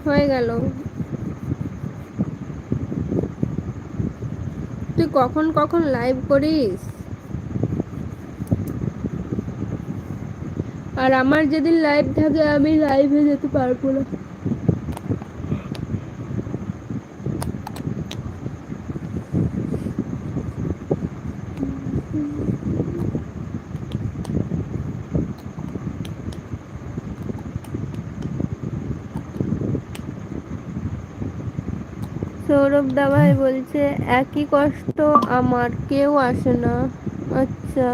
হয়ে গেল। তুই কখন কখন লাইভ করিস? আর আমার যেদিন লাইভ থাকে আমি লাইভে যেতে পারবো না। সৌরভ দাভাই বলছে একই কষ্ট আমার, কেউ আসে না। আচ্ছা,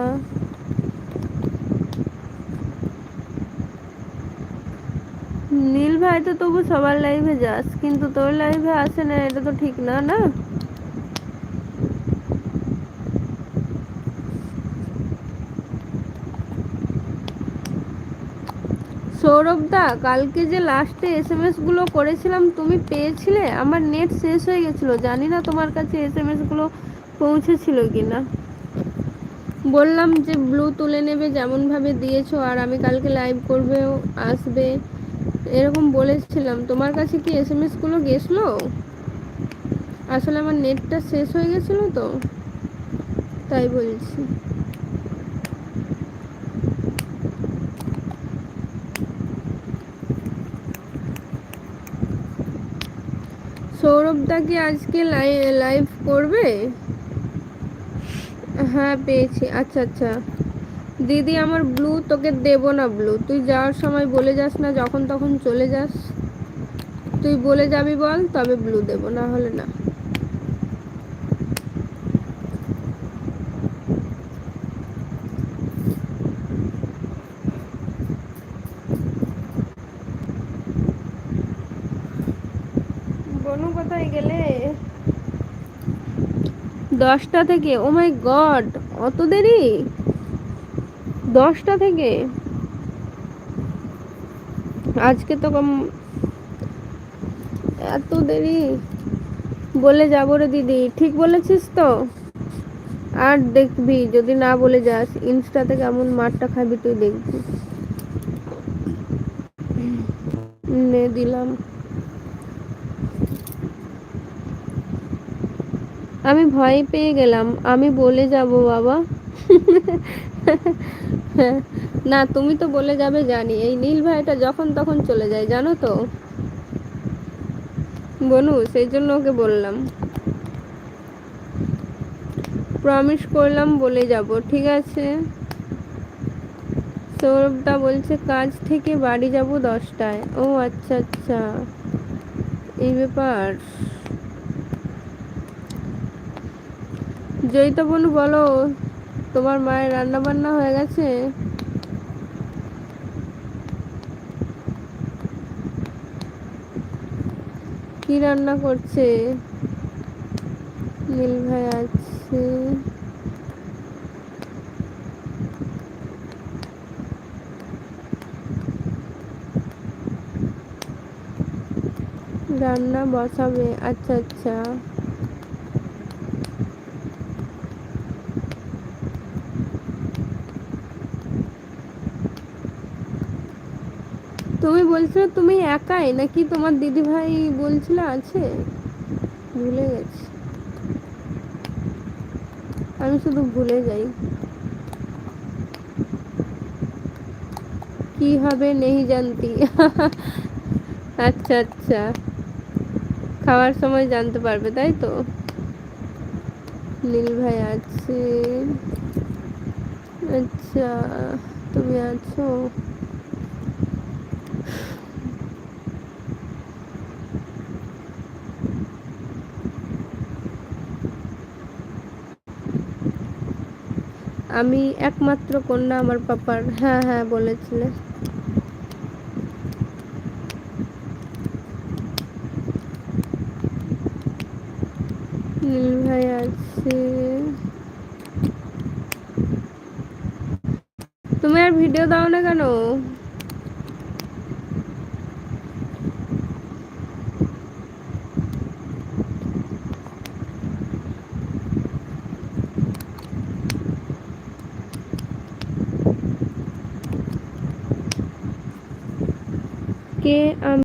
নীল ভাই তো তবু সবার লাইভে যাস, কিন্তু তোর লাইভে আসে না, এটা তো ঠিক না, না? সৌরভ দা, কালকে যে লাস্টে এসএমএস গুলো করেছিলাম তুমি পেয়েছিলে? আমার নেট শেষ হয়ে গেছিল, জানি না তোমার কাছে এসএমএস গুলো পৌঁছেছিল কিনা। বললাম যে ব্লু তুলে নেবে যেমন ভাবে দিয়েছো, আর আমি কালকে লাইভ করবে, আসবে, এরকম বলেছিলাম। তোমার কাছে কি এসএমএস গুলো গেছলো? আসলে আমার নেটটা শেষ হয়ে গেছিল তো, তাই বলছি। সৌরভ দা কি আজকে লাইভ করবে? হ্যাঁ পেয়েছি। আচ্ছা আচ্ছা দিদি, আমার ব্লু তোকে দেব না। ব্লু তুই যাওয়ার সময় বলে যাস না, যখন তখন চলে যাস। তুই বলে যাবি বল, তবে ব্লু দেব, না হলে না। বনু কোথায় গেলে? 10টা থেকে? ও মাই গড, অত দেরি? 10টা থেকে? আজকে তো কম, এত দেরি? বলে যাবো রে দিদি, ঠিক বলেছিস তো। আর দেখবি যদি না বলে যাস, ইনস্টাতে কেমন মারটা খাবি তুই, দেখবি। নে দিলাম। আমি ভয় পেয়ে গেলাম, আমি বলে যাব বাবা। না তুমি তো বলে যাবে জানি, এই নীল ভাইটা যখন তখন চলে যায় জানো তো বনু, সেই জন্য ওকে বললাম। প্রমিস করলাম বলে যাব, ঠিক আছে। সৌরভদা বলছে কাজ থেকে বাড়ি যাব 10টায়। ও আচ্ছা আচ্ছা, এই ব্যাপার। জয়িতা বনু বলো, তোমার মায়ের রান্না বান্না হয়ে গেছে? কি রান্না করছে? নীল ভাই আছে। রান্না বসাবে, আচ্ছা আচ্ছা। তুমি বলছো তুমি একাই, নাকি তোমার দিদি ভাই বলছিল আছে? ভুলে গেছি, আমি শুধু ভুলে যাই। কি হবে নেই জানতি। আচ্ছা আচ্ছা, খাওয়ার সময় জানতে পারবে, তাই তো। নীল ভাই আছে, আচ্ছা। তুমি আছো? আমি একমাত্র কন্যা আমার পাপার, হ্যাঁ হ্যাঁ বলেছিলে। নীল ভাই আছে। তুমি আর ভিডিও দাও না কেন? কে?